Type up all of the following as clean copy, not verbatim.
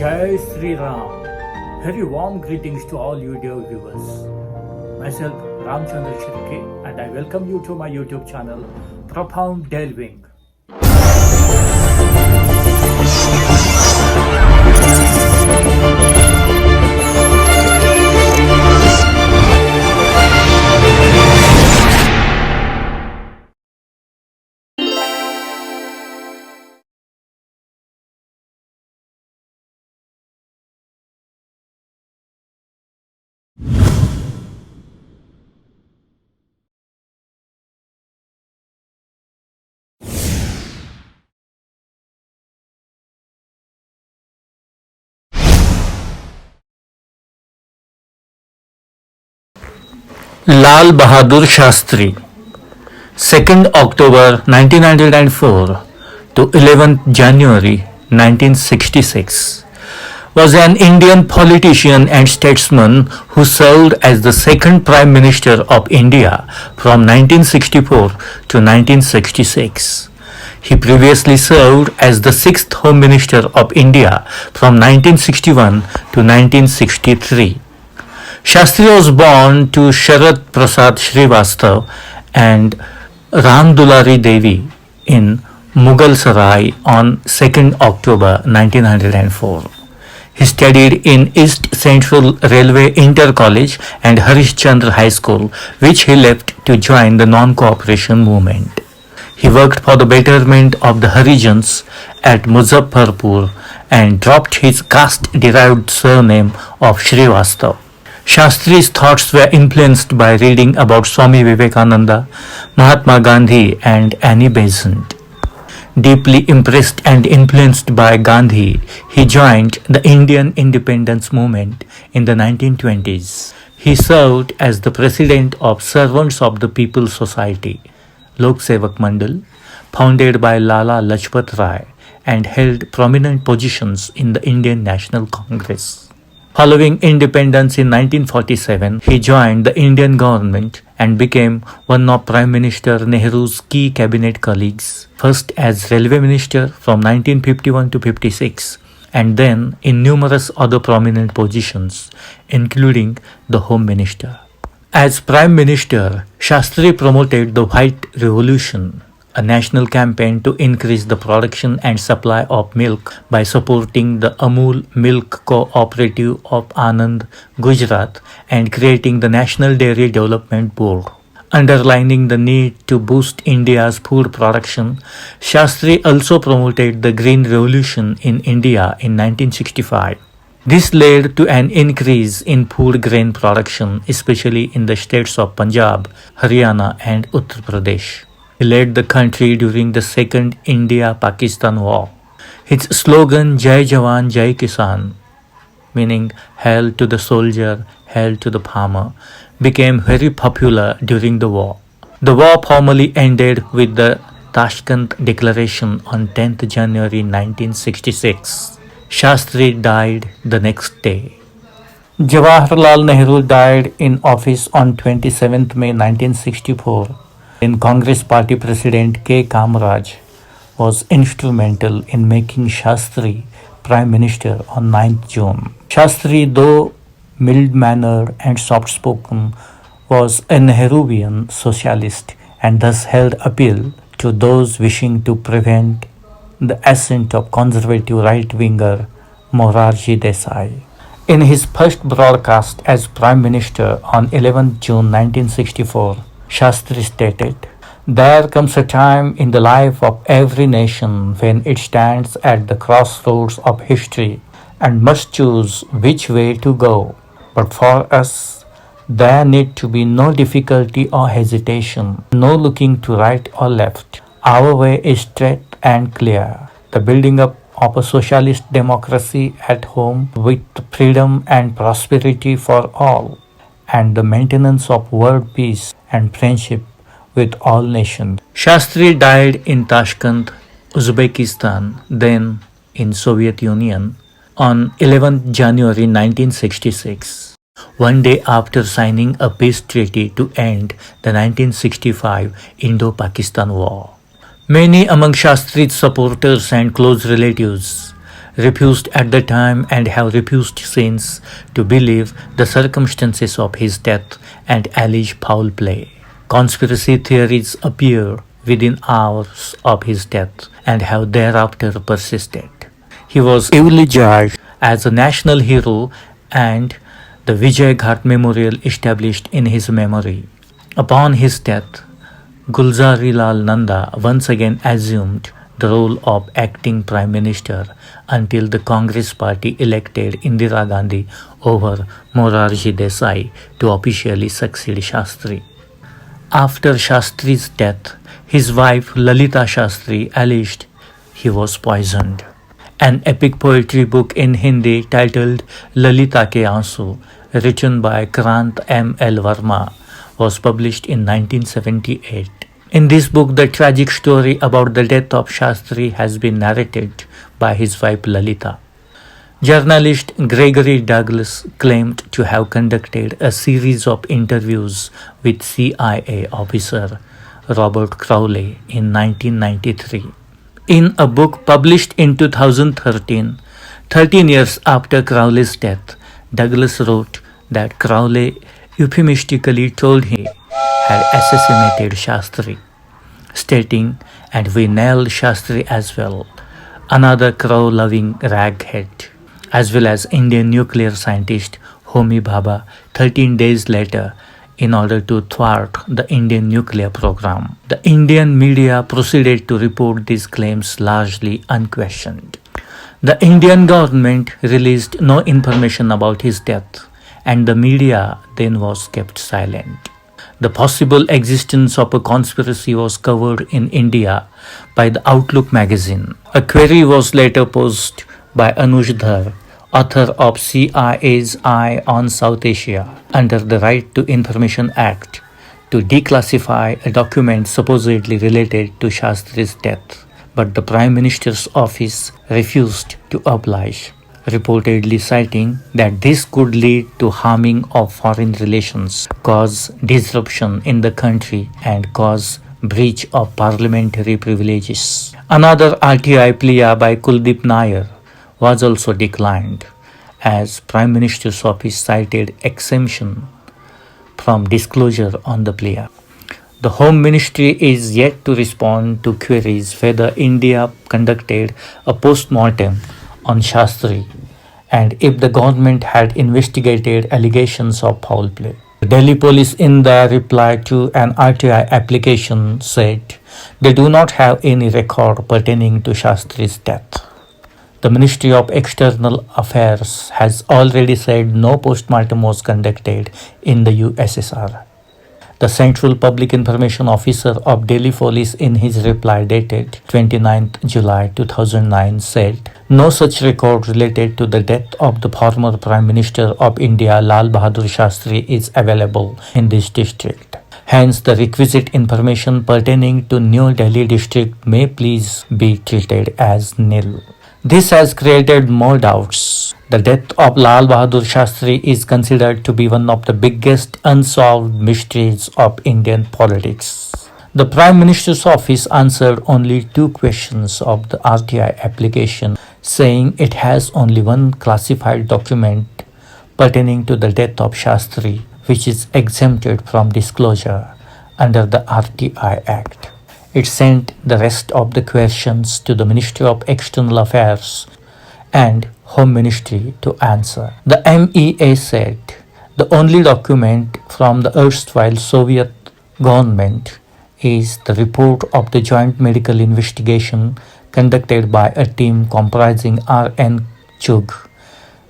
Jai Sri Ram. Very warm greetings to all you dear viewers. Myself Ramchandra Shirke and I welcome you to my YouTube channel Profound Delving. Lal Bahadur Shastri, 2nd October 1904 to 11th January 1966, was an Indian politician and statesman who served as the second Prime Minister of India from 1964 to 1966. He previously served as the sixth Home Minister of India from 1961 to 1963. Shastri was born to Sharat Prasad Srivastav and Ram Dulari Devi in Mughal Sarai on 2nd October 1904. He studied in East Central Railway Inter College and Harish Chandra High School, which he left to join the non-cooperation movement. He worked for the betterment of the Harijans at Muzaffarpur and dropped his caste-derived surname of Srivastav. Shastri's thoughts were influenced by reading about Swami Vivekananda, Mahatma Gandhi and Annie Besant. Deeply impressed and influenced by Gandhi, he joined the Indian independence movement in the 1920s. He served as the president of Servants of the People Society, Lok Sevak Mandal, founded by Lala Lajpat Rai, and held prominent positions in the Indian National Congress. Following independence in 1947, he joined the Indian government and became one of Prime Minister Nehru's key cabinet colleagues, first as Railway Minister from 1951 to 56, and then in numerous other prominent positions, including the Home Minister. As Prime Minister, Shastri promoted the White Revolution, a national campaign to increase the production and supply of milk by supporting the Amul Milk Cooperative of Anand, Gujarat, and creating the National Dairy Development Board. Underlining the need to boost India's food production, Shastri also promoted the Green Revolution in India in 1965. This led to an increase in food grain production, especially in the states of Punjab, Haryana, and Uttar Pradesh. He led the country during the Second India-Pakistan War. His slogan, Jai Jawan, Jai Kisan, meaning Hail to the soldier, Hail to the farmer, became very popular during the war. The war formally ended with the Tashkent Declaration on 10th January 1966. Shastri died the next day. Jawaharlal Nehru died in office on 27th May 1964. In Congress Party President K. Kamaraj was instrumental in making Shastri Prime Minister on 9th June. Shastri, though mild-mannered and soft-spoken, was a Nehruvian socialist and thus held appeal to those wishing to prevent the ascent of conservative right-winger Morarji Desai. In his first broadcast as Prime Minister on 11th June 1964, Shastri stated, "There comes a time in the life of every nation when it stands at the crossroads of history and must choose which way to go. But for us, there need to be no difficulty or hesitation, no looking to right or left. Our way is straight and clear. The building up of a socialist democracy at home with freedom and prosperity for all, and the maintenance of world peace and friendship with all nations." Shastri died in Tashkent, Uzbekistan, then in Soviet Union, on 11th January 1966, one day after signing a peace treaty to end the 1965 Indo-Pakistan War. Many among Shastri's supporters and close relatives refused at the time and have refused since to believe the circumstances of his death and allege foul play. Conspiracy theories appear within hours of his death and have thereafter persisted. He was eulogized as a national hero and the Vijay Ghat Memorial established in his memory. Upon his death, Gulzarilal Nanda once again assumed the role of acting Prime Minister until the Congress party elected Indira Gandhi over Morarji Desai to officially succeed Shastri. After Shastri's death, his wife Lalita Shastri alleged he was poisoned. An epic poetry book in Hindi titled Lalita Ke Aansu, written by Krant M. L. Verma, was published in 1978. In this book, the tragic story about the death of Shastri has been narrated by his wife Lalita. Journalist Gregory Douglas claimed to have conducted a series of interviews with CIA officer Robert Crowley in 1993. In a book published in 2013, 13 years after Crowley's death, Douglas wrote that Crowley euphemistically told he had assassinated Shastri, stating, "And we nailed Shastri as well," another crow-loving raghead, as well as Indian nuclear scientist Homi Bhabha 13 days later in order to thwart the Indian nuclear program. The Indian media proceeded to report these claims largely unquestioned. The Indian government released no information about his death, and the media then was kept silent. The possible existence of a conspiracy was covered in India by the Outlook magazine. A query was later posed by Anuj Dhar, author of CIA's Eye on South Asia, under the Right to Information Act, to declassify a document supposedly related to Shastri's death. But the Prime Minister's office refused to oblige, reportedly citing that this could lead to harming of foreign relations, cause disruption in the country, and cause breach of parliamentary privileges. Another RTI plea by Kuldeep Nair was also declined, as Prime Minister's office cited exemption from disclosure on the plea. The Home Ministry is yet to respond to queries whether India conducted a post-mortem on Shastri and if the government had investigated allegations of foul play. The Delhi police, in their reply to an RTI application, said they do not have any record pertaining to Shastri's death. The Ministry of External Affairs has already said no post-mortem was conducted in the USSR. The Central Public Information Officer of Delhi Police, in his reply dated 29 July 2009, said no such record related to the death of the former Prime Minister of India Lal Bahadur Shastri is available in this district. Hence, the requisite information pertaining to New Delhi district may please be treated as nil. This has created more doubts. The death of Lal Bahadur Shastri is considered to be one of the biggest unsolved mysteries of Indian politics. The Prime Minister's office answered only 2 questions of the RTI application, saying it has only one classified document pertaining to the death of Shastri, which is exempted from disclosure under the RTI Act. It sent the rest of the questions to the Ministry of External Affairs and Home Ministry to answer. The MEA said the only document from the erstwhile Soviet government is the report of the joint medical investigation conducted by a team comprising R.N. Chugh,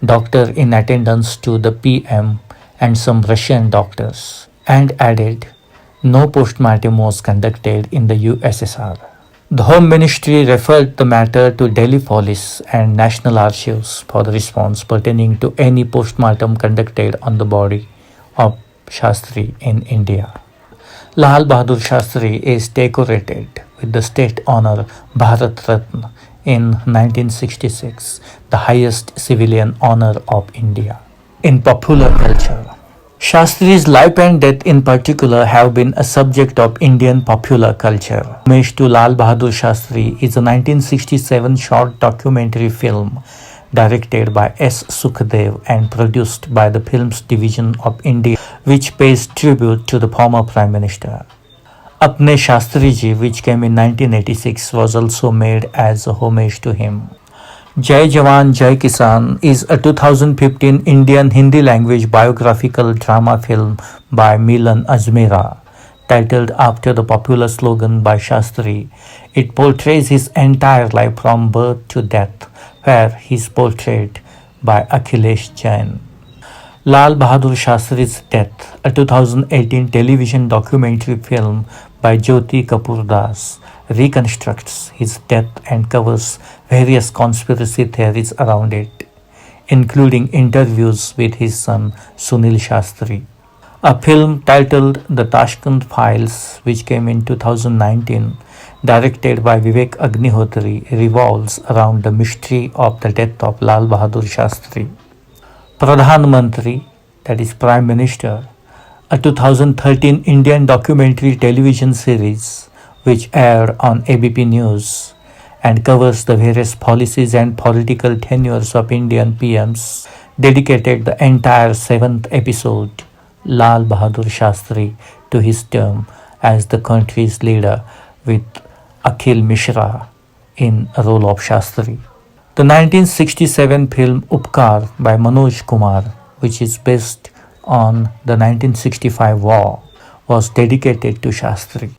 doctor in attendance to the PM, and some Russian doctors, and added no post-mortem was conducted in the USSR. The Home Ministry referred the matter to Delhi Police and National Archives for the response pertaining to any post-mortem conducted on the body of Shastri in India. Lal Bahadur Shastri is decorated with the state honor Bharat Ratna in 1966, the highest civilian honor of India. In popular culture, Shastri's life and death in particular have been a subject of Indian popular culture. Homage to Lal Bahadur Shastri is a 1967 short documentary film directed by S. Sukhdev and produced by the Films Division of India, which pays tribute to the former Prime Minister. Apne Shastri Ji, which came in 1986, was also made as a homage to him. Jai Jawan Jai Kisan is a 2015 Indian Hindi language biographical drama film by Milan Ajmera. Titled after the popular slogan by Shastri, it portrays his entire life from birth to death, where he is portrayed by Akhilesh Jain. Lal Bahadur Shastri's Death, a 2018 television documentary film by Jyoti Kapoor Das, reconstructs his death and covers various conspiracy theories around it, including interviews with his son Sunil Shastri. A film titled The Tashkent Files, which came in 2019, directed by Vivek Agnihotri, revolves around the mystery of the death of Lal Bahadur Shastri. Pradhan Mantri, that is Prime Minister, a 2013 Indian documentary television series which aired on ABP News and covers the various policies and political tenures of Indian PMs, dedicated the entire seventh episode, Lal Bahadur Shastri, to his term as the country's leader, with Akhil Mishra in a role of Shastri. The 1967 film Upkar by Manoj Kumar, which is based on the 1965 war, was dedicated to Shastri.